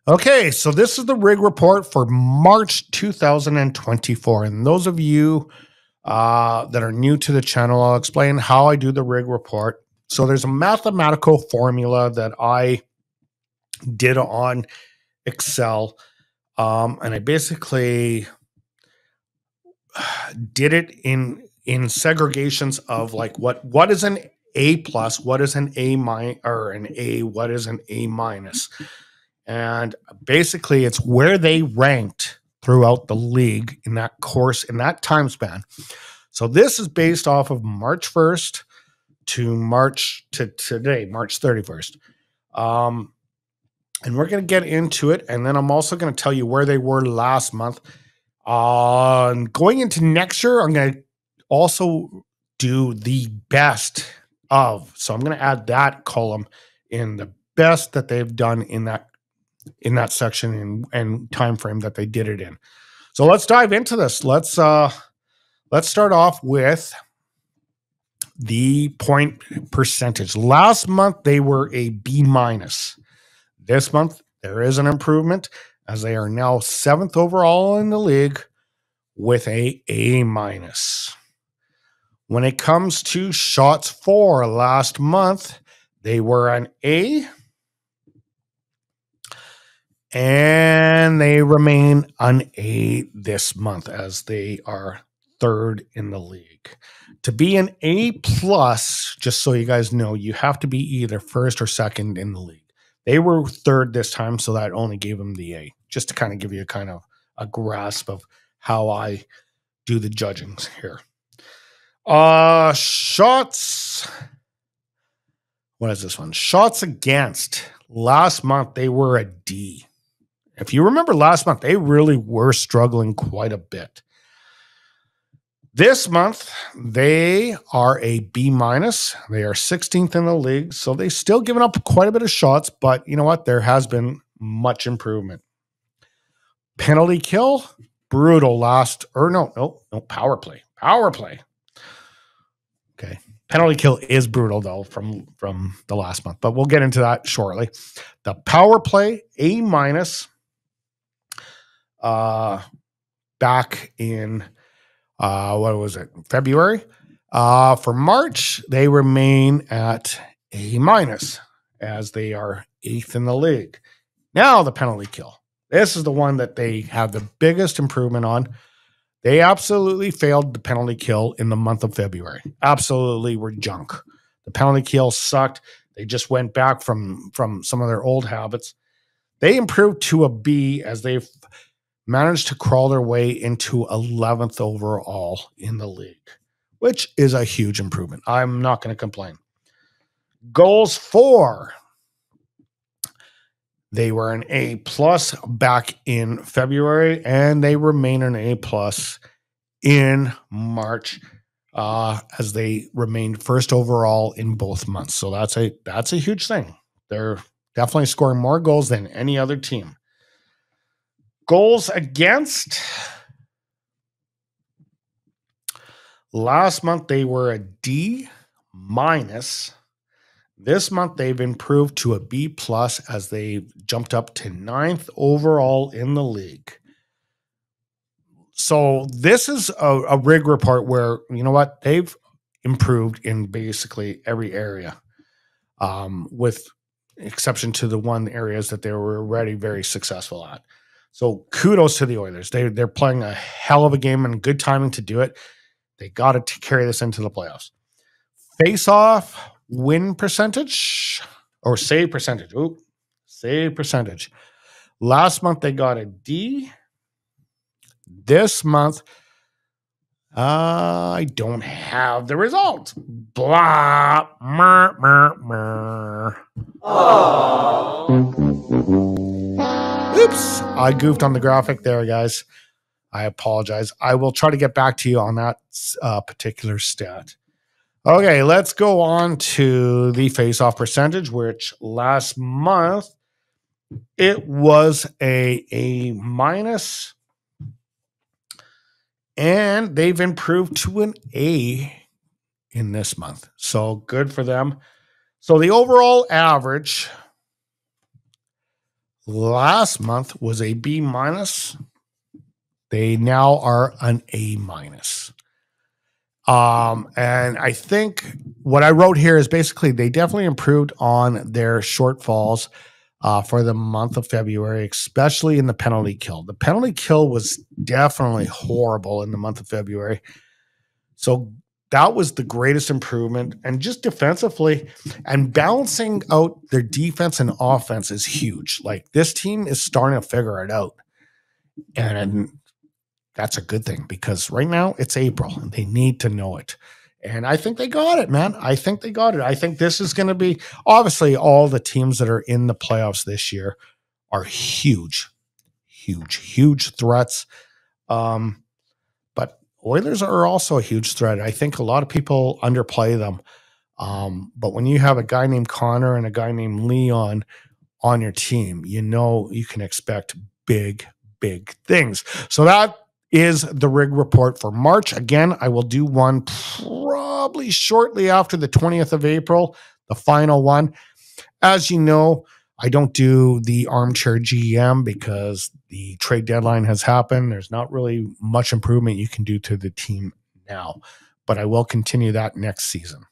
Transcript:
Okay, so this is the rig report for March 2024. And those of you that are new to the channel, I'll explain how I do the rig report. So there's a mathematical formula that I did on Excel, and I basically did it in segregations of like what is an A plus, what is an A minus, or an A, what is an A minus. And basically, it's where they ranked throughout the league in that course, in that time span. So this is based off of March 1st to today, March 31st. And we're going to get into it. And then I'm also going to tell you where they were last month. Going into next year, I'm going to also do the best of. So I'm going to add that column in the best that they've done in that section and time frame that they did it in. So let's dive into this. Let's start off with the point percentage. Last month they were a B minus. This month there is an improvement as they are now 7th overall in the league with a A minus. When it comes to shots for last month, they were an A, and they remain an A this month as they are 3rd in the league. To be an A plus, just so you guys know, you have to be either 1st or 2nd in the league. They were 3rd this time, so that only gave them the A, just to kind of give you kind of a grasp of how I do the judging here. Shots. What is this one? Shots against. Last month, they were a D. If you remember last month, they really were struggling quite a bit. This month, they are a B minus. They are 16th in the league, so they've still given up quite a bit of shots, but you know what? There has been much improvement. Penalty kill, brutal power play. Power play. Okay. Penalty kill is brutal, though, from the last month, but we'll get into that shortly. The power play, A minus. Back in what was it, February? For March, they remain at A minus as they are 8th in the league. Now the penalty kill. This is the one that they have the biggest improvement on. They absolutely failed the penalty kill in the month of February. Absolutely were junk. The penalty kill sucked. They just went back from some of their old habits. They improved to a B as they've managed to crawl their way into 11th overall in the league, which is a huge improvement. I'm not going to complain. Goals for. They were an A plus back in February, and they remain an A plus in March as they remained 1st overall in both months. So that's a huge thing. They're definitely scoring more goals than any other team. Goals against. Last month, they were a D minus. This month, they've improved to a B plus as they jumped up to 9th overall in the league. So this is a rig report where, you know what, they've improved in basically every area, with exception to the one areas that they were already very successful at. So kudos to the Oilers. They're playing a hell of a game and good timing to do it. They got to carry this into the playoffs. Face-off win percentage or save percentage. Ooh, save percentage. Last month they got a D. This month, I don't have the result. Blah. Mer, mer, mer. Oops, I goofed on the graphic there, guys. I apologize. I will try to get back to you on that particular stat. Okay, let's go on to the face-off percentage, which last month it was a minus, and they've improved to an A in this month. So good for them. So the overall average last month was a B minus. They now are an A minus. And I think what I wrote here is basically they definitely improved on their shortfalls for the month of February, especially in the penalty kill. The penalty kill was definitely horrible in the month of February. So that was the greatest improvement. And just defensively and balancing out their defense and offense is huge. Like this team is starting to figure it out. And that's a good thing because right now it's April and they need to know it. And I think they got it, man. I think they got it. I think this is going to be obviously all the teams that are in the playoffs this year are huge, huge, huge threats. But Oilers are also a huge threat. I think a lot of people underplay them. But when you have a guy named Connor and a guy named Leon on your team, you know you can expect big, big things. So that is the Rig Report for March. Again, I will do one probably shortly after the 20th of April, the final one. As you know, I don't do the armchair GM because the trade deadline has happened. There's not really much improvement you can do to the team now, but I will continue that next season.